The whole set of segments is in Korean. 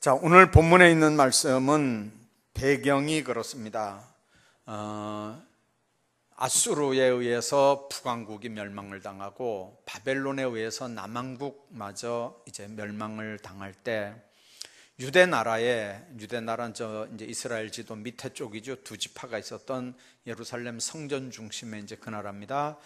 자, 오늘 본문에 있는 말씀은 배경이 그렇습니다. 아수르에 의해서 북왕국이 멸망을 당하고 바벨론에 의해서 남왕국마저 이제 멸망을 당할 때 유대나라는 이제 이스라엘 지도 밑에 쪽이죠. 두 지파가 있었던 예루살렘 성전 중심의 이제 그 나라입니다.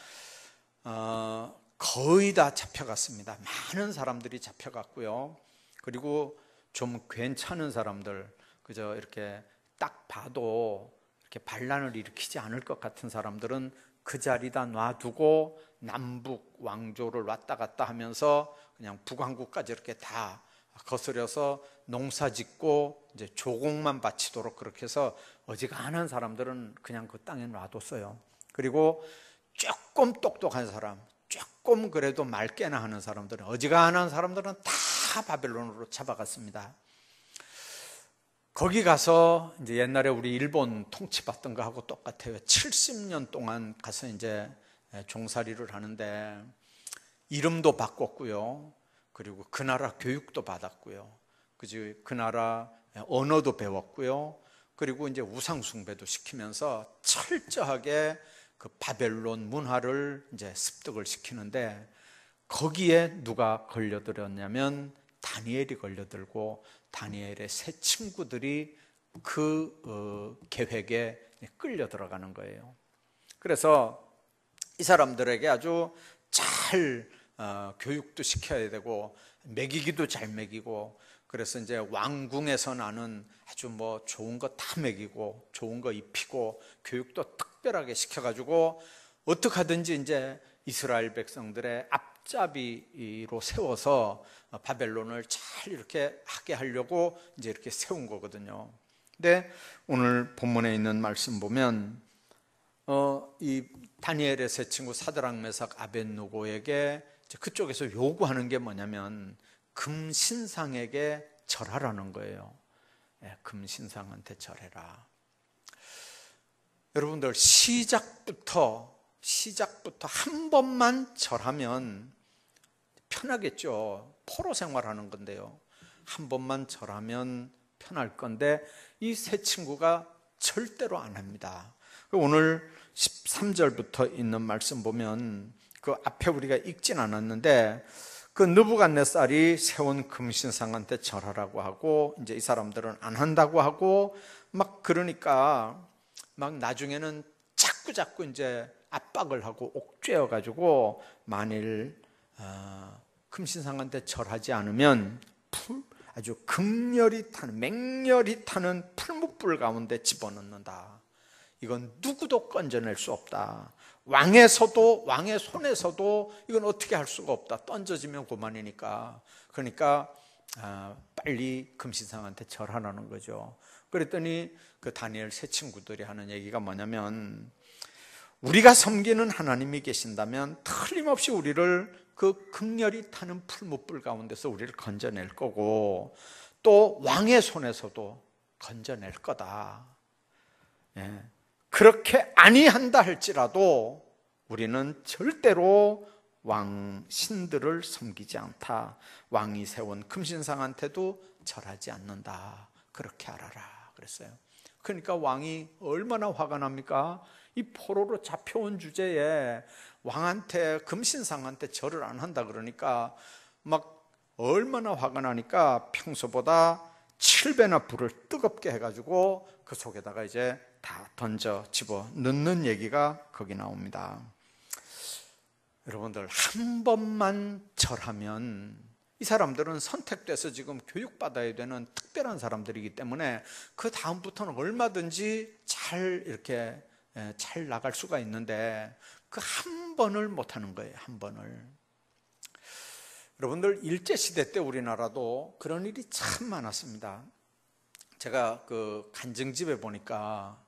거의 다 잡혀갔습니다. 많은 사람들이 잡혀갔고요. 그리고 좀 괜찮은 사람들, 그저 이렇게 딱 봐도 이렇게 반란을 일으키지 않을 것 같은 사람들은 그 자리다 놔두고 남북 왕조를 왔다 갔다 하면서 그냥 북왕국까지 이렇게 다 거스려서 농사짓고 이제 조공만 바치도록 그렇게 해서 어지간한 사람들은 그냥 그 땅에 놔뒀어요. 그리고 조금 똑똑한 사람, 조금 그래도 말깨나 하는 사람들은, 어지간한 사람들은 다 바벨론으로 잡아갔습니다. 거기 가서 이제 옛날에 우리 일본 통치받던 거하고 똑같아요. 70년 동안 가서 이제 종살이를 하는데 이름도 바꿨고요. 그리고 그 나라 교육도 받았고요. 그 나라 언어도 배웠고요. 그리고 이제 우상숭배도 시키면서 철저하게 그 바벨론 문화를 이제 습득을 시키는데, 거기에 누가 걸려들었냐면 다니엘이 걸려들고 다니엘의 세 친구들이 그 계획에 끌려 들어가는 거예요. 그래서 이 사람들에게 아주 잘 교육도 시켜야 되고 먹이기도 잘 먹이고, 그래서 이제 왕궁에서 나는 아주 뭐 좋은 거 다 먹이고 좋은 거 입히고 교육도 특별하게 시켜가지고 어떻게 하든지 이제 이스라엘 백성들의 앞잡이로 세워서 바벨론을 잘 이렇게 하게 하려고 이제 이렇게 세운 거거든요. 근데 오늘 본문에 있는 말씀 보면 이 다니엘의 세 친구 사드락, 메삭, 아벳느고에게 그쪽에서 요구하는 게 뭐냐면 금신상에게 절하라는 거예요. 금신상한테 절해라. 여러분들 시작부터 한 번만 절하면 편하겠죠. 포로 생활하는 건데요. 한 번만 절하면 편할 건데 이 세 친구가 절대로 안 합니다. 오늘 13절부터 있는 말씀 보면 그 앞에 우리가 읽진 않았는데 그 느부갓네살이 세운 금신상한테 절하라고 하고 이제 이 사람들은 안 한다고 하고 막 그러니까 막 나중에는 자꾸 이제 압박을 하고 옥죄어 가지고 만일 금신상한테 절하지 않으면 아주 맹렬히 타는 풀무불 가운데 집어넣는다. 이건 누구도 건져낼 수 없다. 왕의 손에서도 이건 어떻게 할 수가 없다. 던져지면 그만이니까. 그러니까 빨리 금신상한테 절하라는 거죠. 그랬더니 그 다니엘 세 친구들이 하는 얘기가 뭐냐면, 우리가 섬기는 하나님이 계신다면 틀림없이 우리를 그 극렬히 타는 풀무불 가운데서 우리를 건져낼 거고 또 왕의 손에서도 건져낼 거다. 그렇게 아니한다 할지라도 우리는 절대로 왕신들을 섬기지 않다. 왕이 세운 금신상한테도 절하지 않는다. 그렇게 알아라 그랬어요. 그러니까 왕이 얼마나 화가 납니까? 이 포로로 잡혀온 주제에 왕한테, 금신상한테 절을 안 한다 그러니까 막 얼마나 화가 나니까 평소보다 7배나 불을 뜨겁게 해가지고 그 속에다가 이제 다 던져 집어 넣는 얘기가 거기 나옵니다. 여러분들, 한 번만 절하면, 이 사람들은 선택돼서 지금 교육받아야 되는 특별한 사람들이기 때문에 그 다음부터는 얼마든지 잘 나갈 수가 있는데 그 한 번을 못하는 거예요. 한 번을. 여러분들, 일제시대 때 우리나라도 그런 일이 참 많았습니다. 제가 그 간증집에 보니까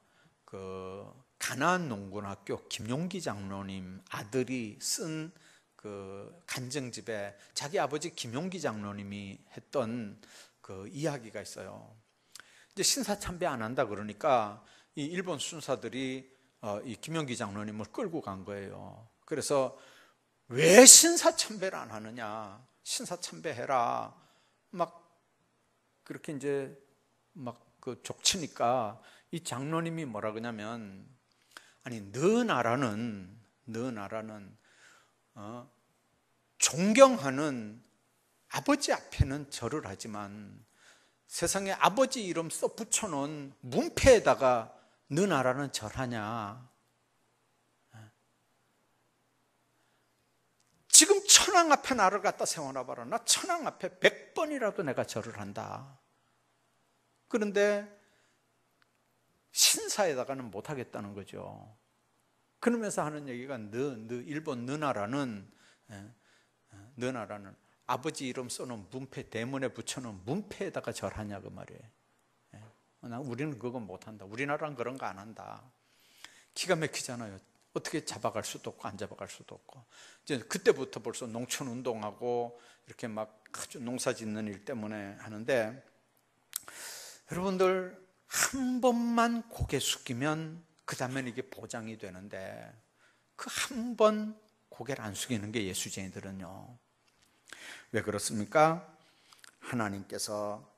그 가나안 농군학교 김용기 장로님 아들이 쓴 그 간증집에 자기 아버지 김용기 장로님이 했던 그 이야기가 있어요. 이제 신사참배 안 한다 그러니까 이 일본 순사들이 이 김용기 장로님을 끌고 간 거예요. 그래서 왜 신사참배를 안 하느냐, 신사참배해라 막 그렇게 이제 막 그 족치니까 이 장로님이 뭐라 그러냐면, 아니 너 나라는 존경하는 아버지 앞에는 절을 하지만 세상에 아버지 이름 써 붙여놓은 문패에다가 너 나라는 절하냐? 지금 천황 앞에 나를 갖다 세워놔봐라. 나 천황 앞에 100번이라도 내가 절을 한다. 그런데 신사에다가는 못하겠다는 거죠. 그러면서 하는 얘기가 일본 너 나라는 아버지 이름 써놓은 문패, 대문에 붙여놓은 문패에다가 절하냐 그 말이에요. 우리는 그건 못한다. 우리나라는 그런 거 안 한다. 기가 막히잖아요. 어떻게 잡아갈 수도 없고 안 잡아갈 수도 없고. 이제 그때부터 벌써 농촌 운동하고 이렇게 막 아주 농사 짓는 일 때문에 하는데, 여러분들 한 번만 고개 숙이면 그 다음엔 이게 보장이 되는데, 그 한 번 고개를 안 숙이는 게 예수쟁이들은요. 왜 그렇습니까? 하나님께서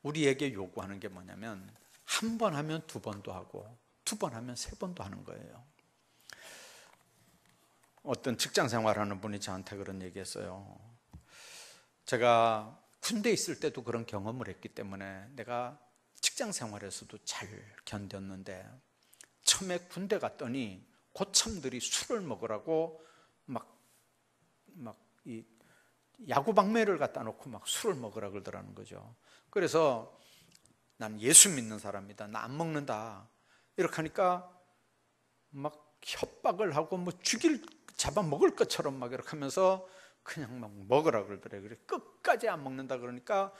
우리에게 요구하는 게 뭐냐면, 한 번 하면 두 번도 하고 두 번 하면 세 번도 하는 거예요. 어떤 직장 생활하는 분이 저한테 그런 얘기했어요. 제가 군대에 있을 때도 그런 경험을 했기 때문에 내가 직장 생활에서도 잘 견뎠는데, 처음에 군대 갔더니 고참들이 술을 먹으라고 이 야구 방매를 갖다 놓고 막 술을 먹으라 그러더라는 거죠. 그래서 난 예수 믿는 사람이다, 나 안 먹는다 이렇게 하니까 막 협박을 하고 뭐 잡아먹을 것처럼 막 이렇게 하면서 그냥 막 먹으라 그러더래요. 그래 끝까지 안 먹는다 그러니까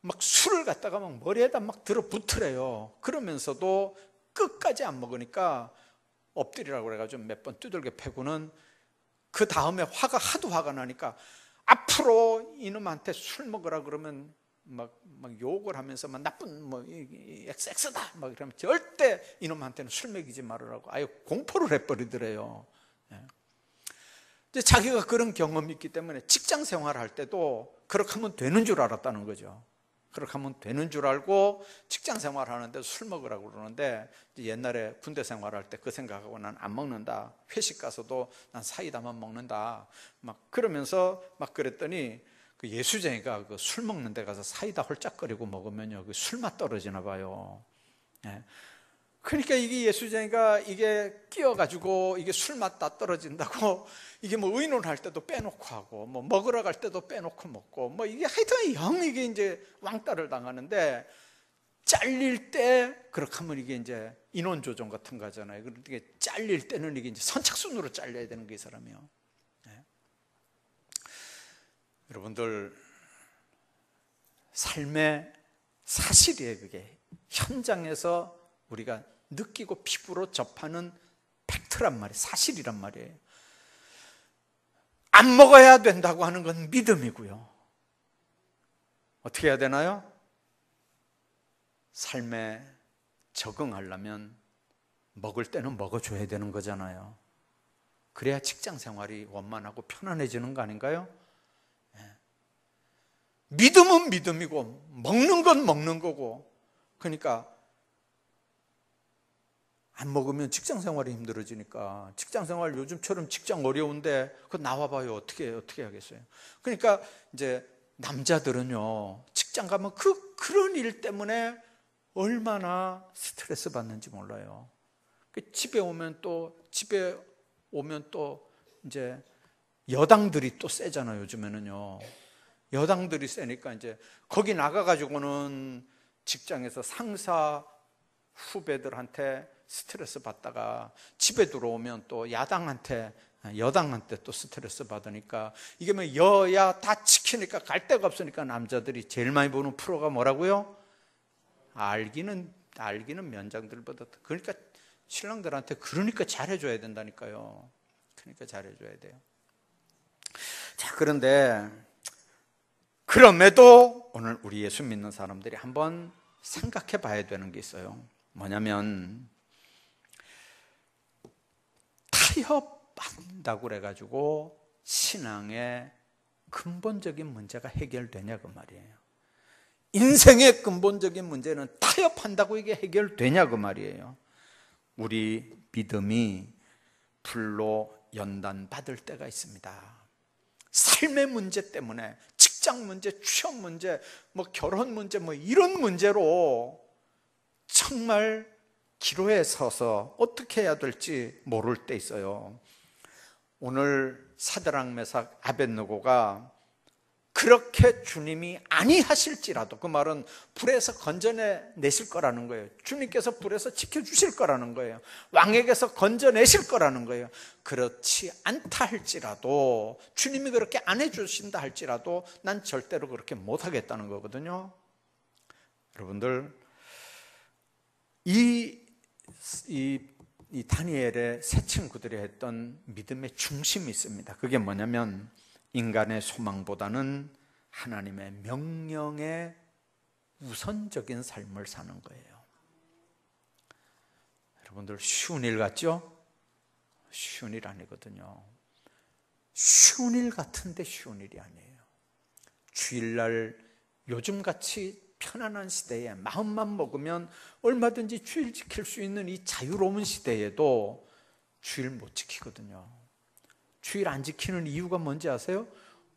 막 술을 갖다가 막 머리에다 막 들어붙으래요. 그러면서도 끝까지 안 먹으니까 엎드리라고 그래가지고 몇 번 두들겨 패고는, 그 다음에 하도 화가 나니까 앞으로 이놈한테 술 먹으라 그러면 막 욕을 하면서 막 나쁜 엑스다 막 이러면 절대 이놈한테는 술 먹이지 말으라고 아예 공포를 해버리더래요. 이제 자기가 그런 경험이 있기 때문에 직장 생활할 때도 그렇게 하면 되는 줄 알았다는 거죠. 그렇게 하면 되는 줄 알고 직장 생활하는데 술 먹으라고 그러는데, 옛날에 군대 생활할 때 그 생각하고 난 안 먹는다, 회식 가서도 난 사이다만 먹는다 막 그러면서 막 그랬더니, 그 예수쟁이가 그 술 먹는 데 가서 사이다 홀짝거리고 먹으면요 그 술맛 떨어지나 봐요. 그러니까 이게 예수쟁이가 이게 끼어가지고 이게 술맛 다 떨어진다고 이게 뭐 의논할 때도 빼놓고 하고 뭐 먹으러 갈 때도 빼놓고 먹고 뭐 이게 하여튼 영 이게 이제 왕따를 당하는데, 잘릴 때 그렇게 하면 이게 이제 인원 조정 같은 거잖아요. 그러니까 잘릴 때는 이게 이제 선착순으로 잘려야 되는 게 이 사람이요. 여러분들 삶의 사실이에요. 그게 현장에서 우리가 느끼고 피부로 접하는 팩트란 말이에요. 사실이란 말이에요. 안 먹어야 된다고 하는 건 믿음이고요. 어떻게 해야 되나요? 삶에 적응하려면 먹을 때는 먹어줘야 되는 거잖아요. 그래야 직장 생활이 원만하고 편안해지는 거 아닌가요? 믿음은 믿음이고 먹는 건 먹는 거고, 그러니까 안 먹으면 직장 생활이 힘들어지니까, 직장 생활 요즘처럼 직장 어려운데 그거 나와봐요. 어떻게 하겠어요? 그러니까 이제 남자들은요 직장 가면 그런 일 때문에 얼마나 스트레스 받는지 몰라요. 집에 오면 또 이제 여당들이 또 세잖아요. 요즘에는요 여당들이 세니까 이제 거기 나가가지고는 직장에서 상사 후배들한테 스트레스 받다가 집에 들어오면 또 여당한테 또 스트레스 받으니까, 이게 뭐 여야 다 지키니까 갈 데가 없으니까 남자들이 제일 많이 보는 프로가 뭐라고요? 알기는 면장들보다, 그러니까 신랑들한테 그러니까 잘해줘야 된다니까요. 그러니까 잘해줘야 돼요. 자, 그런데 그럼에도 오늘 우리 예수 믿는 사람들이 한번 생각해 봐야 되는 게 있어요. 뭐냐면, 타협한다고 그래가지고 신앙의 근본적인 문제가 해결되냐 그 말이에요. 인생의 근본적인 문제는 타협한다고 이게 해결되냐 그 말이에요. 우리 믿음이 불로 연단받을 때가 있습니다. 삶의 문제 때문에, 직장 문제, 취업 문제, 결혼 문제, 이런 문제로 정말 기로에 서서 어떻게 해야 될지 모를 때 있어요. 오늘 사드락 메삭 아벳느고가 그렇게 주님이 아니하실지라도, 그 말은 불에서 건져내실 거라는 거예요. 주님께서 불에서 지켜주실 거라는 거예요. 왕에게서 건져내실 거라는 거예요. 그렇지 않다 할지라도, 주님이 그렇게 안 해주신다 할지라도 난 절대로 그렇게 못하겠다는 거거든요. 여러분들, 이 다니엘의 세 친구들이 했던 믿음의 중심이 있습니다. 그게 뭐냐면 인간의 소망보다는 하나님의 명령에 우선적인 삶을 사는 거예요. 여러분들, 쉬운 일 같죠? 쉬운 일 아니거든요. 쉬운 일 같은데 쉬운 일이 아니에요. 주일날 요즘같이 편안한 시대에 마음만 먹으면 얼마든지 주일 지킬 수 있는 이 자유로운 시대에도 주일 못 지키거든요. 주일 안 지키는 이유가 뭔지 아세요?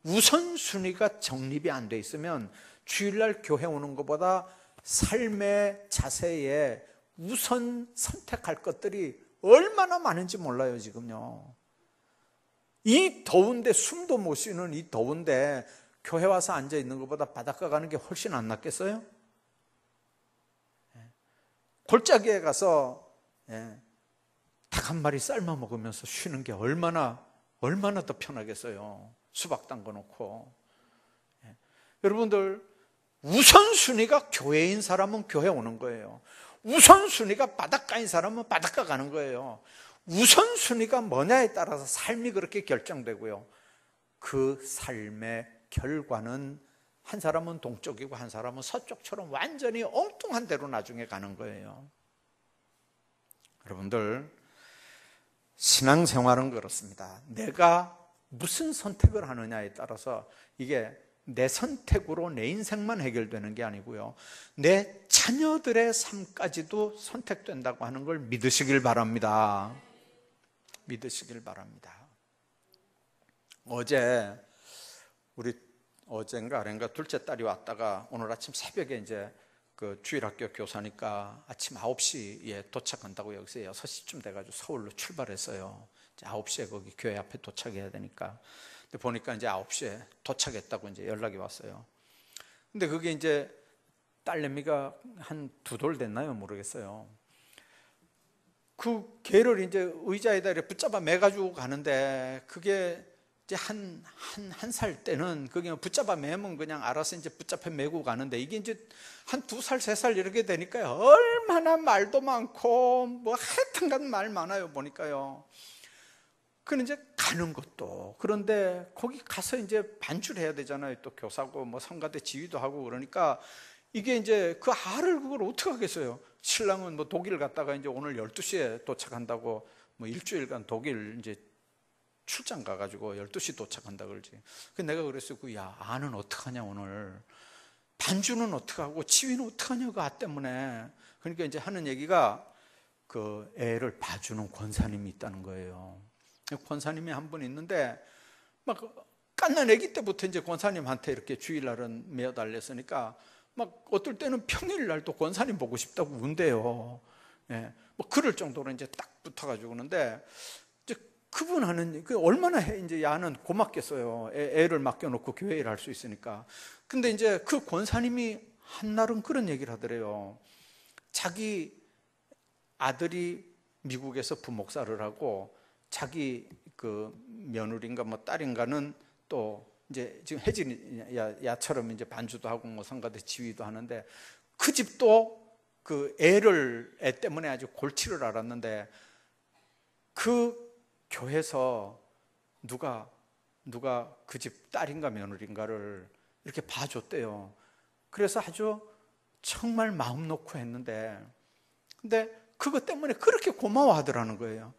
우선순위가 정립이 안 돼 있으면 주일날 교회 오는 것보다 삶의 자세에 우선 선택할 것들이 얼마나 많은지 몰라요. 지금요, 이 더운데, 숨도 못 쉬는 이 더운데 교회 와서 앉아 있는 것보다 바닷가 가는 게 훨씬 안 낫겠어요? 골짜기에 가서 닭 한 마리 삶아 먹으면서 쉬는 게 얼마나 더 편하겠어요. 수박 담궈 놓고. 여러분들, 우선순위가 교회인 사람은 교회 오는 거예요. 우선순위가 바닷가인 사람은 바닷가 가는 거예요. 우선순위가 뭐냐에 따라서 삶이 그렇게 결정되고요, 그 삶의 결과는 한 사람은 동쪽이고 한 사람은 서쪽처럼 완전히 엉뚱한 데로 나중에 가는 거예요. 여러분들, 신앙생활은 그렇습니다. 내가 무슨 선택을 하느냐에 따라서 이게 내 선택으로 내 인생만 해결되는 게 아니고요, 내 자녀들의 삶까지도 선택된다고 하는 걸 믿으시길 바랍니다. 믿으시길 바랍니다. 어젠가 아ren가 둘째 딸이 왔다가 오늘 아침 새벽에 이제 그 주일학교 교사니까 아침 9시에 도착한다고, 여기서 6시쯤 돼가지고 서울로 출발했어요. 이제 9시에 거기 교회 앞에 도착해야 되니까. 근데 보니까 이제 9시에 도착했다고 이제 연락이 왔어요. 근데 그게 이제 딸내미가 한 2돌 됐나요? 모르겠어요. 그 개를 이제 의자에다 이렇게 붙잡아 매가지고 가는데, 그게 이제 한 살 때는 그게 붙잡아 매면 그냥 알아서 이제 붙잡아 매고 가는데, 이게 이제 한 2살, 3살 이렇게 되니까요, 얼마나 말도 많고 하여튼간 말 많아요, 보니까요. 그는 이제 가는 것도, 그런데 거기 가서 이제 반주를 해야 되잖아요. 또 교사고 성가대 지휘도 하고 그러니까 이게 이제 그 알을 그걸 어떻게 하겠어요? 신랑은 독일 갔다가 이제 오늘 12시에 도착한다고 일주일간 독일 이제 출장 가가지고 12시 도착한다 그러지. 그래서 내가 그랬어요. 야, 아는 어떡하냐, 오늘 반주는 어떡하고 지휘는 어떡하냐, 그 아 때문에. 그러니까 이제 하는 얘기가 그 애를 봐주는 권사님이 있다는 거예요. 권사님이 한 분 있는데 막 갓난 아기 때부터 이제 권사님한테 이렇게 주일날은 매어 달렸으니까 막 어떨 때는 평일날도 권사님 보고 싶다고 운대요. 그럴 정도로 이제 딱 붙어가지고 그러는데, 이제 그분 하는 얼마나 이제 야는 고맙겠어요. 애를 맡겨놓고 교회 일 할 수 있으니까. 근데 이제 그 권사님이 한날은 그런 얘기를 하더래요. 자기 아들이 미국에서 부목사를 하고 자기 그 며느리인가 딸인가는 또 이제 지금 혜진 야처럼 이제 반주도 하고 성가대 지휘도 하는데, 그 집도 그 애 때문에 아주 골치를 앓았는데, 그 교회에서 누가 그 집 딸인가 며느리인가를 이렇게 봐줬대요. 그래서 아주 정말 마음 놓고 했는데, 근데 그것 때문에 그렇게 고마워하더라는 거예요.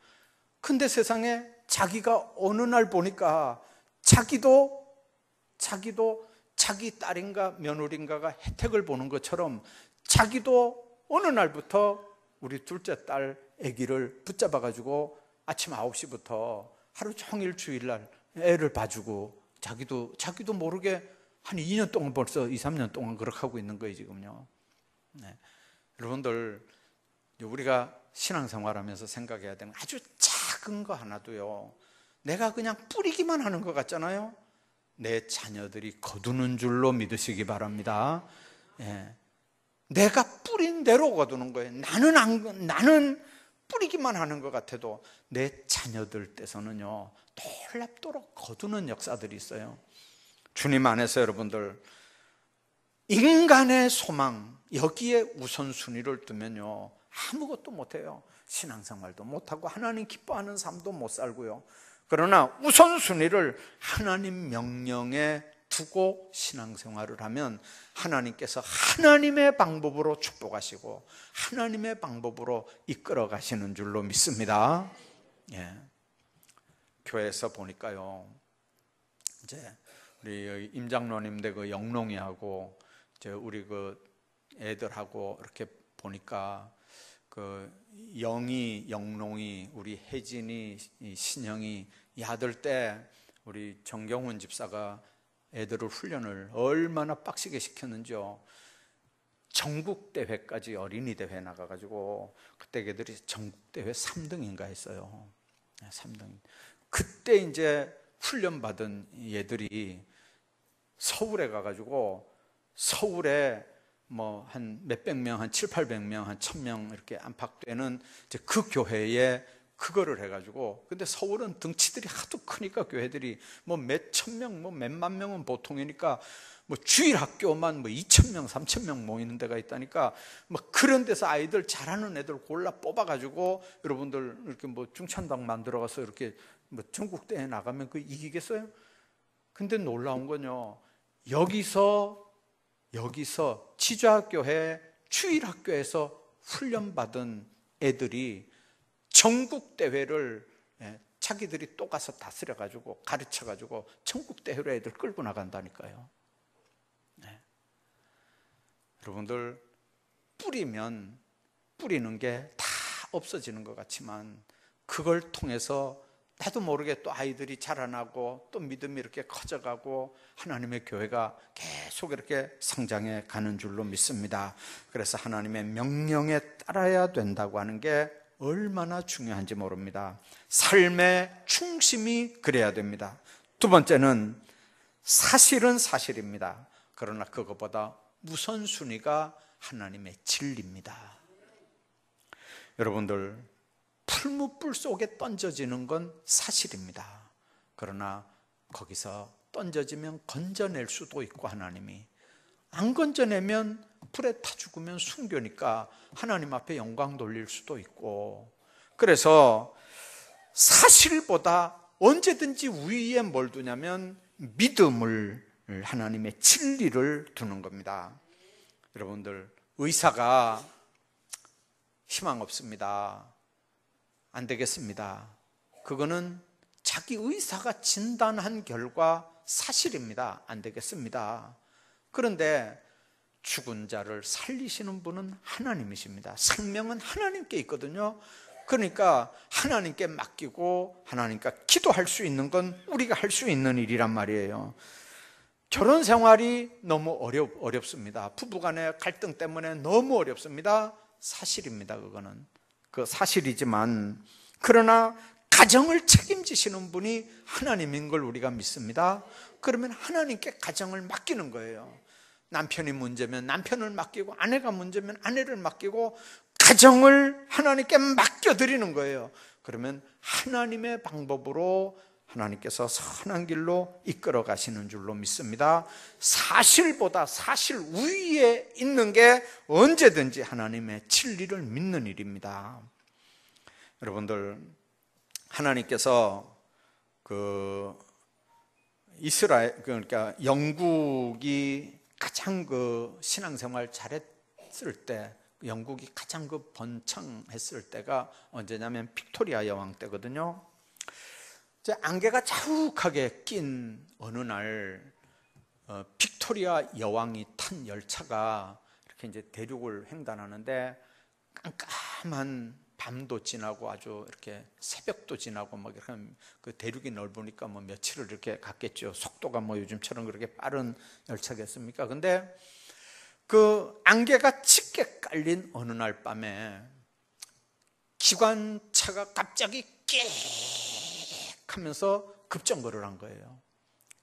근데 세상에 자기가 어느 날 보니까 자기도 자기 딸인가 며느리인가가 혜택을 보는 것처럼 자기도 어느 날부터 우리 둘째 딸 아기를 붙잡아 가지고 아침 9시부터 하루 종일 주일날 애를 봐주고 자기도 모르게 한 2년 동안 벌써 2, 3년 동안 그렇게 하고 있는 거예요 지금요. 네. 여러분들 우리가 신앙생활하면서 생각해야 되는 아주 작은 거 하나도요, 내가 그냥 뿌리기만 하는 것 같잖아요. 내 자녀들이 거두는 줄로 믿으시기 바랍니다. 예. 내가 뿌린 대로 거두는 거예요. 나는 뿌리기만 하는 것 같아도 내 자녀들 떼서는요 놀랍도록 거두는 역사들이 있어요. 주님 안에서 여러분들 인간의 소망 여기에 우선순위를 두면요 아무것도 못해요. 신앙생활도 못하고 하나님 기뻐하는 삶도 못 살고요. 그러나 우선순위를 하나님 명령에 두고 신앙생활을 하면 하나님께서 하나님의 방법으로 축복하시고 하나님의 방법으로 이끌어 가시는 줄로 믿습니다. 예. 교회에서 보니까요, 이제 우리 임장로님들 그 영롱이하고 이제 우리 그 애들하고 이렇게 보니까 그 영롱이, 우리 혜진이, 신영이 이 아들 때 우리 정경훈 집사가 애들을 훈련을 얼마나 빡시게 시켰는지요. 전국대회까지 어린이대회 나가가지고 그때 애들이 전국대회 3등인가 했어요. 3등. 그때 이제 훈련받은 얘들이 서울에 가가지고 서울에 뭐 한 몇백 명, 한 700~800명, 한 1000명 이렇게 안팎되는 이제 그 교회에 그거를 해가지고, 근데 서울은 덩치들이 하도 크니까 교회들이 뭐 몇천 명, 뭐 몇만 명은 보통이니까 뭐 주일 학교만 뭐 2000명, 3000명 모이는 데가 있다니까, 뭐 그런 데서 아이들 잘하는 애들 골라 뽑아가지고 여러분들 이렇게 뭐 중찬당 만들어가서 이렇게 뭐 전국대회 나가면 그 이기겠어요? 근데 놀라운 건요, 여기서 지주학교회 주일학교에서 훈련받은 애들이 전국대회를 자기들이 또 가서 다스려가지고 가르쳐가지고 전국대회로 애들 끌고 나간다니까요. 네. 여러분들 뿌리면 뿌리는 게 다 없어지는 것 같지만 그걸 통해서 나도 모르게 또 아이들이 자라나고 또 믿음이 이렇게 커져가고 하나님의 교회가 계속 이렇게 성장해 가는 줄로 믿습니다. 그래서 하나님의 명령에 따라야 된다고 하는 게 얼마나 중요한지 모릅니다. 삶의 중심이 그래야 됩니다. 두 번째는 사실은 사실입니다. 그러나 그것보다 우선순위가 하나님의 진리입니다. 여러분들, 풀무불 속에 던져지는 건 사실입니다. 그러나 거기서 던져지면 건져낼 수도 있고, 하나님이 안 건져내면 불에 타 죽으면 순교니까 하나님 앞에 영광 돌릴 수도 있고, 그래서 사실보다 언제든지 위에 뭘 두냐면 믿음을, 하나님의 진리를 두는 겁니다. 여러분들, 의사가 희망 없습니다, 안 되겠습니다, 그거는 자기 의사가 진단한 결과 사실입니다. 안 되겠습니다. 그런데 죽은 자를 살리시는 분은 하나님이십니다. 생명은 하나님께 있거든요. 그러니까 하나님께 맡기고 하나님께 기도할 수 있는 건 우리가 할 수 있는 일이란 말이에요. 결혼 생활이 너무 어렵습니다. 부부간의 갈등 때문에 너무 어렵습니다. 사실입니다. 그거는 그 사실이지만, 그러나 가정을 책임지시는 분이 하나님인 걸 우리가 믿습니다. 그러면 하나님께 가정을 맡기는 거예요. 남편이 문제면 남편을 맡기고, 아내가 문제면 아내를 맡기고, 가정을 하나님께 맡겨드리는 거예요. 그러면 하나님의 방법으로 하나님께서 선한 길로 이끌어 가시는 줄로 믿습니다. 사실보다 사실 위에 있는 게 언제든지 하나님의 진리를 믿는 일입니다. 여러분들, 하나님께서 그러니까 영국이 가장 그 신앙생활 잘했을 때, 영국이 가장 그 번창했을 때가 언제냐면 빅토리아 여왕 때거든요. 이제 안개가 자욱하게 낀 어느 날 빅토리아 여왕이 탄 열차가 이렇게 이제 대륙을 횡단하는데 깜깜한 밤도 지나고 아주 이렇게 새벽도 지나고 막 이렇게 그 대륙이 넓으니까 뭐 며칠을 이렇게 갔겠죠. 속도가 뭐 요즘처럼 그렇게 빠른 열차겠습니까? 근데 그 안개가 짙게 깔린 어느 날 밤에 기관차가 갑자기 끽 하면서 급정거를 한 거예요.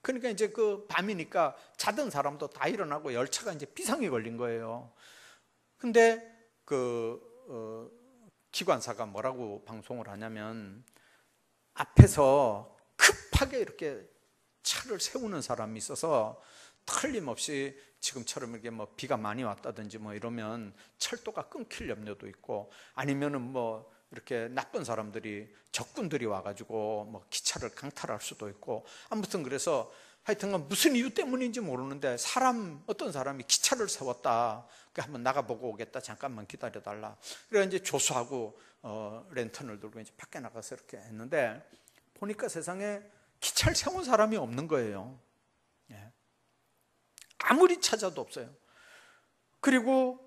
그러니까 이제 그 밤이니까 자던 사람도 다 일어나고 열차가 이제 비상이 걸린 거예요. 근데 기관사가 뭐라고 방송을 하냐면 앞에서 급하게 이렇게 차를 세우는 사람이 있어서 틀림없이 지금처럼 이렇게 뭐 비가 많이 왔다든지 뭐 이러면 철도가 끊길 염려도 있고, 아니면은 뭐 이렇게 나쁜 사람들이 적군들이 와가지고 뭐 기차를 강탈할 수도 있고, 아무튼 그래서 하여튼간 무슨 이유 때문인지 모르는데 어떤 사람이 기차를 세웠다. 그러니까 한번 나가보고 오겠다. 잠깐만 기다려달라. 그래서 이제 조수하고 랜턴을 들고 이제 밖에 나가서 이렇게 했는데 보니까 세상에 기차를 세운 사람이 없는 거예요. 예. 아무리 찾아도 없어요. 그리고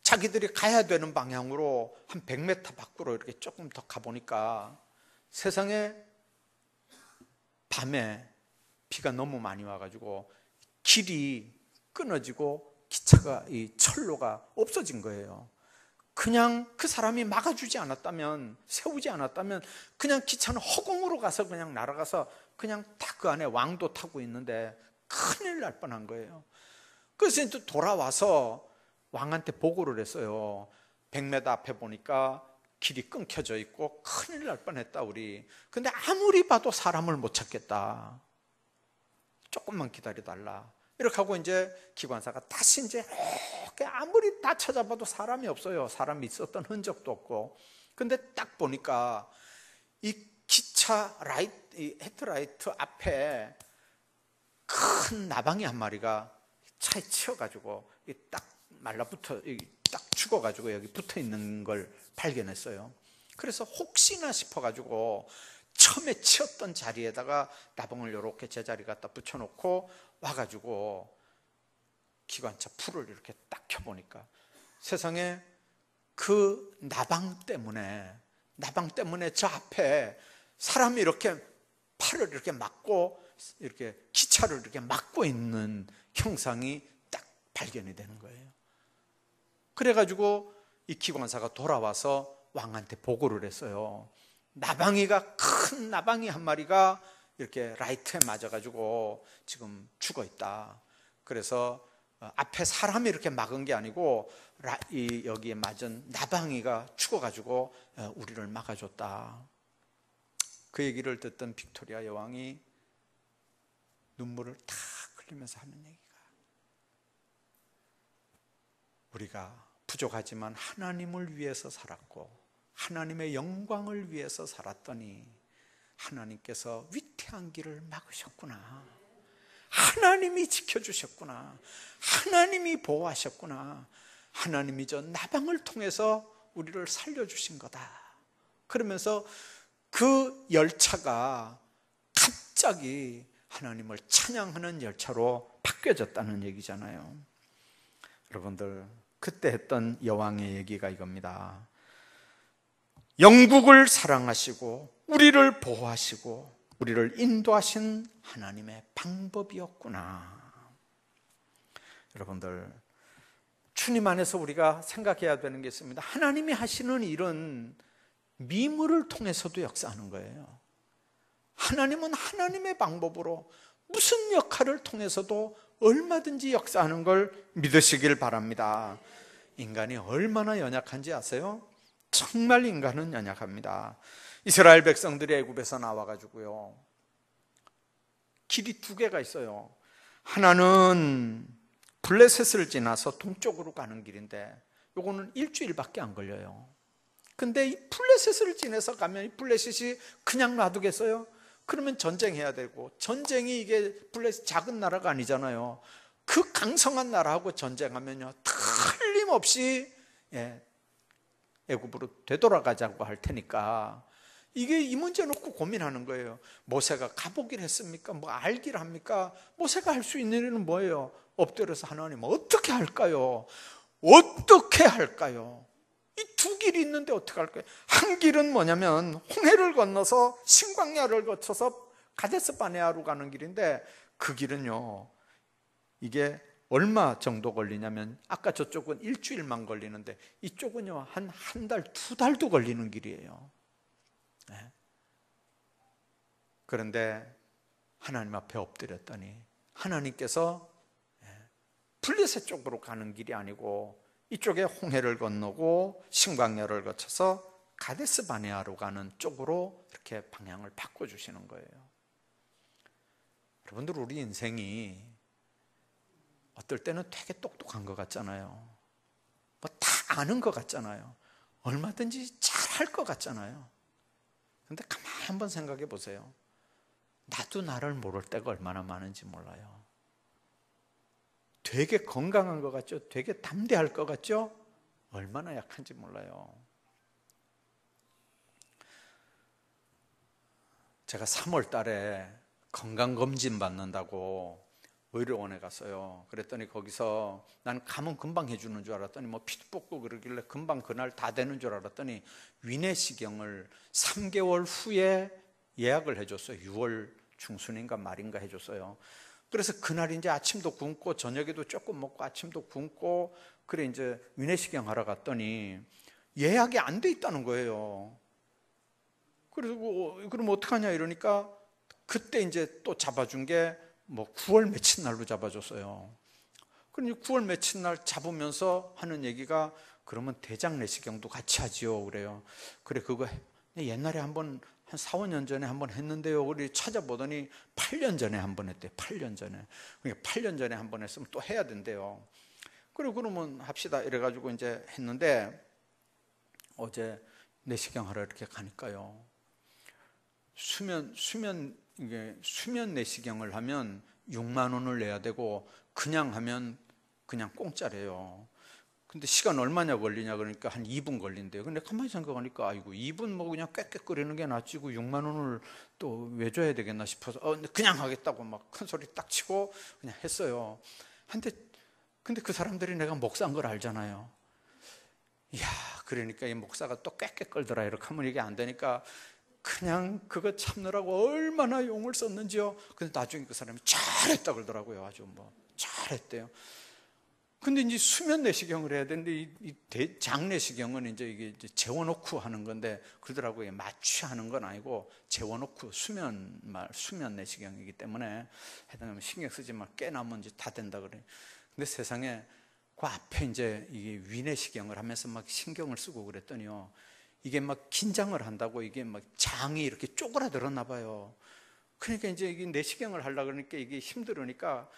자기들이 가야 되는 방향으로 한 100m 밖으로 이렇게 조금 더 가보니까 세상에 밤에 비가 너무 많이 와가지고 길이 끊어지고 기차가, 이 철로가 없어진 거예요. 그냥 그 사람이 막아주지 않았다면, 세우지 않았다면 그냥 기차는 허공으로 가서 그냥 날아가서 그냥 딱 그 안에 왕도 타고 있는데 큰일 날 뻔한 거예요. 그래서 이제 돌아와서 왕한테 보고를 했어요. 100m 앞에 보니까 길이 끊겨져 있고 큰일 날 뻔했다 우리. 근데 아무리 봐도 사람을 못 찾겠다. 조금만 기다려달라. 이렇게 하고 이제 기관사가 다시 이제 이렇게 아무리 다 찾아봐도 사람이 없어요. 사람이 있었던 흔적도 없고. 근데 딱 보니까 이 기차 이 헤드라이트 앞에 큰 나방이 한 마리가 차에 치여가지고 딱 말라붙어, 딱 죽어가지고 여기 붙어 있는 걸 발견했어요. 그래서 혹시나 싶어가지고 처음에 치었던 자리에다가 나방을 이렇게 제자리 갖다 붙여놓고 와가지고 기관차 풀을 이렇게 딱 켜보니까 세상에 그 나방 때문에 저 앞에 사람이 이렇게 팔을 이렇게 막고 이렇게 기차를 이렇게 막고 있는 형상이 딱 발견이 되는 거예요. 그래가지고 이 기관사가 돌아와서 왕한테 보고를 했어요. 큰 나방이 한 마리가 이렇게 라이트에 맞아가지고 지금 죽어 있다. 그래서 앞에 사람이 이렇게 막은 게 아니고 여기에 맞은 나방이가 죽어가지고 우리를 막아줬다. 그 얘기를 듣던 빅토리아 여왕이 눈물을 탁 흘리면서 하는 얘기가, 우리가 부족하지만 하나님을 위해서 살았고 하나님의 영광을 위해서 살았더니 하나님께서 위태한 길을 막으셨구나. 하나님이 지켜주셨구나. 하나님이 보호하셨구나. 하나님이 저 나방을 통해서 우리를 살려주신 거다. 그러면서 그 열차가 갑자기 하나님을 찬양하는 열차로 바뀌어졌다는 얘기잖아요. 여러분들, 그때 했던 여왕의 얘기가 이겁니다. 영국을 사랑하시고 우리를 보호하시고 우리를 인도하신 하나님의 방법이었구나. 여러분들, 주님 안에서 우리가 생각해야 되는 게 있습니다. 하나님이 하시는 일은 미물을 통해서도 역사하는 거예요. 하나님은 하나님의 방법으로 무슨 역할을 통해서도 얼마든지 역사하는 걸 믿으시길 바랍니다. 인간이 얼마나 연약한지 아세요? 정말 인간은 연약합니다. 이스라엘 백성들이 애굽에서 나와가지고요, 길이 2개가 있어요. 하나는 블레셋을 지나서 동쪽으로 가는 길인데 요거는 일주일밖에 안 걸려요. 근데 이 블레셋을 지나서 가면 이 블레셋이 그냥 놔두겠어요? 그러면 전쟁해야 되고, 전쟁이 이게 블레셋 작은 나라가 아니잖아요. 그 강성한 나라하고 전쟁하면요 틀림없이 애굽으로 되돌아가자고 할 테니까 이게 이 문제 놓고 고민하는 거예요. 모세가 가보기를 했습니까? 뭐 알기를 합니까? 모세가 할 수 있는 일은 뭐예요? 엎드려서 하나님 어떻게 할까요? 어떻게 할까요? 이 두 길이 있는데 어떻게 할까요? 한 길은 뭐냐면 홍해를 건너서 신광야를 거쳐서 가데스 바네아로 가는 길인데, 그 길은요, 이게 얼마 정도 걸리냐면, 아까 저쪽은 일주일만 걸리는데 이쪽은요 한 달, 두 달도 걸리는 길이에요. 네. 그런데 하나님 앞에 엎드렸더니 하나님께서 블레셋 쪽으로 가는 길이 아니고 이쪽에 홍해를 건너고 신광야를 거쳐서 가데스 바네아로 가는 쪽으로 이렇게 방향을 바꿔주시는 거예요. 여러분들, 우리 인생이 어떨 때는 되게 똑똑한 것 같잖아요. 뭐 다 아는 것 같잖아요. 얼마든지 잘할 것 같잖아요. 근데 가만히 한번 생각해 보세요. 나도 나를 모를 때가 얼마나 많은지 몰라요. 되게 건강한 것 같죠? 되게 담대할 것 같죠? 얼마나 약한지 몰라요. 제가 3월 달에 건강검진 받는다고 의료원에 갔어요. 그랬더니 거기서 난 가면 금방 해주는 줄 알았더니 뭐 피도 뽑고 그러길래 금방 그날 다 되는 줄 알았더니 위내시경을 3개월 후에 예약을 해줬어요. 6월 중순인가 말인가 해줬어요. 그래서 그날 이제 아침도 굶고 저녁에도 조금 먹고 아침도 굶고 그래 이제 위내시경 하러 갔더니 예약이 안 돼 있다는 거예요. 그리고 그럼 어떡하냐 이러니까 그때 이제 또 잡아준 게 뭐 9월 며칠 날로 잡아줬어요. 그러니 9월 며칠 날 잡으면서 하는 얘기가 그러면 대장 내시경도 같이 하지요. 그래요. 그래 그거 옛날에 한번 한 4, 5년 전에 한번 했는데요. 우리 찾아보더니 8년 전에 한번 했대요. 8년 전에. 그러니까 8년 전에 한번 했으면 또 해야 된대요. 그리고 그러면 합시다 이래가지고 이제 했는데 어제 내시경 하러 이렇게 가니까요. 수면 내시경을 하면 6만 원을 내야 되고 그냥 하면 그냥 공짜래요. 근데 시간 얼마냐 걸리냐 그러니까 한 2분 걸린대요. 근데 가만히 생각하니까 아이고 2분 뭐 그냥 꽥꽥거리는 게 낫지 6만 원을 또 왜 줘야 되겠나 싶어서 그냥 하겠다고 막 큰 소리 딱 치고 그냥 했어요. 근데 그 사람들이 내가 목사인 걸 알잖아요. 이야, 그러니까 이 목사가 또 꽥꽥거리더라 이렇게 하면 이게 안 되니까 그냥 그거 참느라고 얼마나 용을 썼는지요. 근데 나중에 그 사람이 잘했다 그러더라고요. 아주 뭐 잘했대요. 근데 이제 수면 내시경을 해야 되는데 이 장내시경은 이제 이게 재워놓고 하는 건데 그러더라고요. 마취하는 건 아니고 재워놓고 수면 내시경이기 때문에 해당하면 신경 쓰지 마. 깨나면 이제 다 된다 그래요. 근데 세상에 그 앞에 이제 이게 위내시경을 하면서 막 신경을 쓰고 그랬더니요. 이게 막 긴장을 한다고 이게 막 장이 이렇게 쪼그라들었나 봐요. 그러니까 이제 이게 내시경을 하려고 그러니까 이게 힘들으니까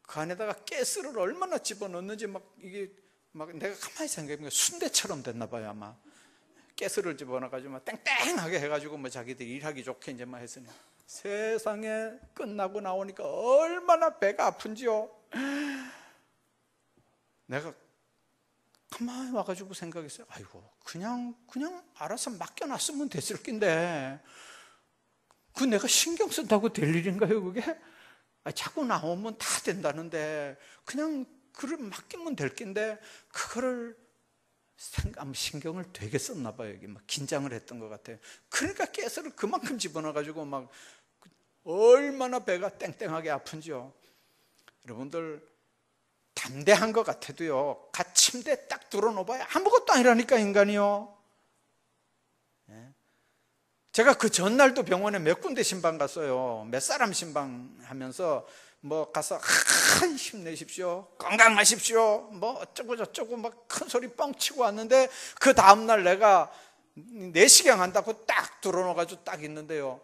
그 안에다가 가스를 얼마나 집어넣는지 막 이게 막 내가 가만히 생각해보니까 순대처럼 됐나 봐요 아마. 가스를 집어넣어가지고 막 땡땡하게 해가지고 뭐 자기들이 일하기 좋게 이제 막 했으니 세상에 끝나고 나오니까 얼마나 배가 아픈지요. 내가 가만히 와가지고 생각했어요. 아이고 그냥 알아서 맡겨놨으면 됐을 낀데 그 내가 신경 쓴다고 될 일인가요 그게? 자꾸 나오면 다 된다는데 그냥 그걸 맡기면 될 낀데 그거를 신경을 되게 썼나 봐요. 여기 막 긴장을 했던 것 같아요. 그러니까 가스를 그만큼 집어넣어가지고 막 얼마나 배가 땡땡하게 아픈지요. 여러분들 담대한 것 같아도요 갓 침대에 딱 들어놓아봐야 아무것도 아니라니까 인간이요. 제가 그 전날도 병원에 몇 군데 신방 갔어요. 몇 사람 신방 하면서 뭐 가서 힘내십시오 건강하십시오 뭐 어쩌고 저쩌고 막 큰 소리 뻥 치고 왔는데 그 다음날 내가 내시경 한다고 딱 들어놓아가지고 딱 있는데요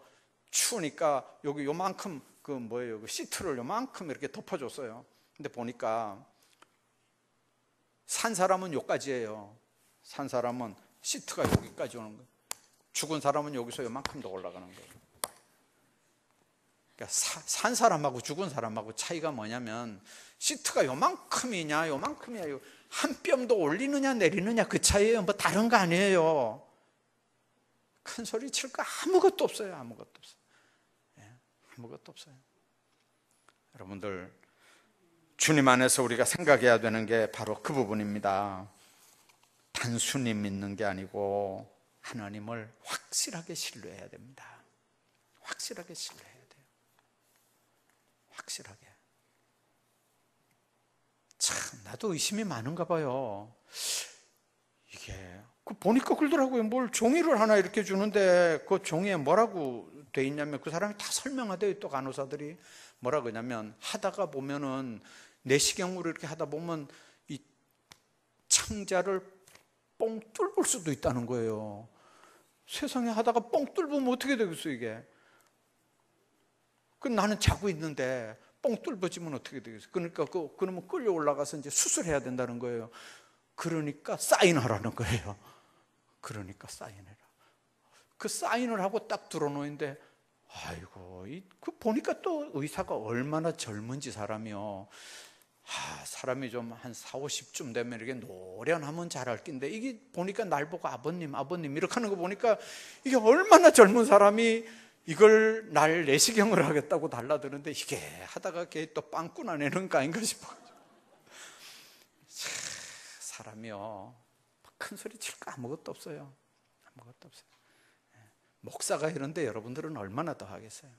추우니까 여기 요만큼 그 뭐예요 그 시트를 요만큼 이렇게 덮어줬어요. 근데 보니까 산 사람은 여기까지예요. 산 사람은 시트가 여기까지 오는 거예요. 죽은 사람은 여기서 요만큼 더 올라가는 거예요. 그러니까 산 사람하고 죽은 사람하고 차이가 뭐냐면 시트가 요만큼이냐 한 뼘도 올리느냐 내리느냐 그 차이예요. 뭐 다른 거 아니에요. 큰 소리 칠 거 아무것도 없어요. 아무것도 없어요. 예, 아무것도 없어요. 여러분들, 주님 안에서 우리가 생각해야 되는 게 바로 그 부분입니다. 단순히 믿는 게 아니고 하나님을 확실하게 신뢰해야 됩니다. 확실하게 신뢰해야 돼요. 확실하게. 참, 나도 의심이 많은가 봐요. 이게 보니까 그러더라고요. 뭘 종이를 하나 이렇게 주는데 그 종이에 뭐라고 돼 있냐면, 그 사람이 다 설명하대요. 또 간호사들이 뭐라 그러냐면, 하다가 보면은 내시경으로 이렇게 하다 보면 이 창자를 뻥 뚫을 수도 있다는 거예요. 세상에, 하다가 뻥 뚫으면 어떻게 되겠어 이게? 그 나는 자고 있는데 뻥 뚫어지면 어떻게 되겠어? 그러니까 그러면 끌려 올라가서 이제 수술해야 된다는 거예요. 그러니까 사인하라는 거예요. 그러니까 사인해라. 그 사인을 하고 딱 들어놓는데, 아이고, 그 보니까 또 의사가 얼마나 젊은지 사람이요. 사람이 좀 한 40, 50쯤 되면 이렇게 노련하면 잘할 낀데, 이게 보니까 날 보고 아버님 이렇게 하는 거 보니까 이게 얼마나 젊은 사람이 이걸 날 내시경을 하겠다고 달라드는데, 이게 하다가 걔 또 빵꾸나 내는 거 아닌가 싶어. 사람이요, 큰 소리 칠 거 아무것도 없어요. 아무것도 없어요. 목사가 이런데 여러분들은 얼마나 더 하겠어요?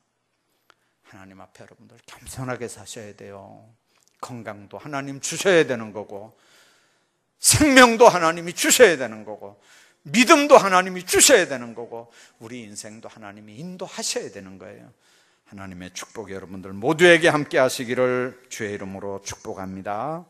하나님 앞에 여러분들 겸손하게 사셔야 돼요. 건강도 하나님 주셔야 되는 거고, 생명도 하나님이 주셔야 되는 거고, 믿음도 하나님이 주셔야 되는 거고, 우리 인생도 하나님이 인도하셔야 되는 거예요. 하나님의 축복이 여러분들 모두에게 함께 하시기를 주의 이름으로 축복합니다.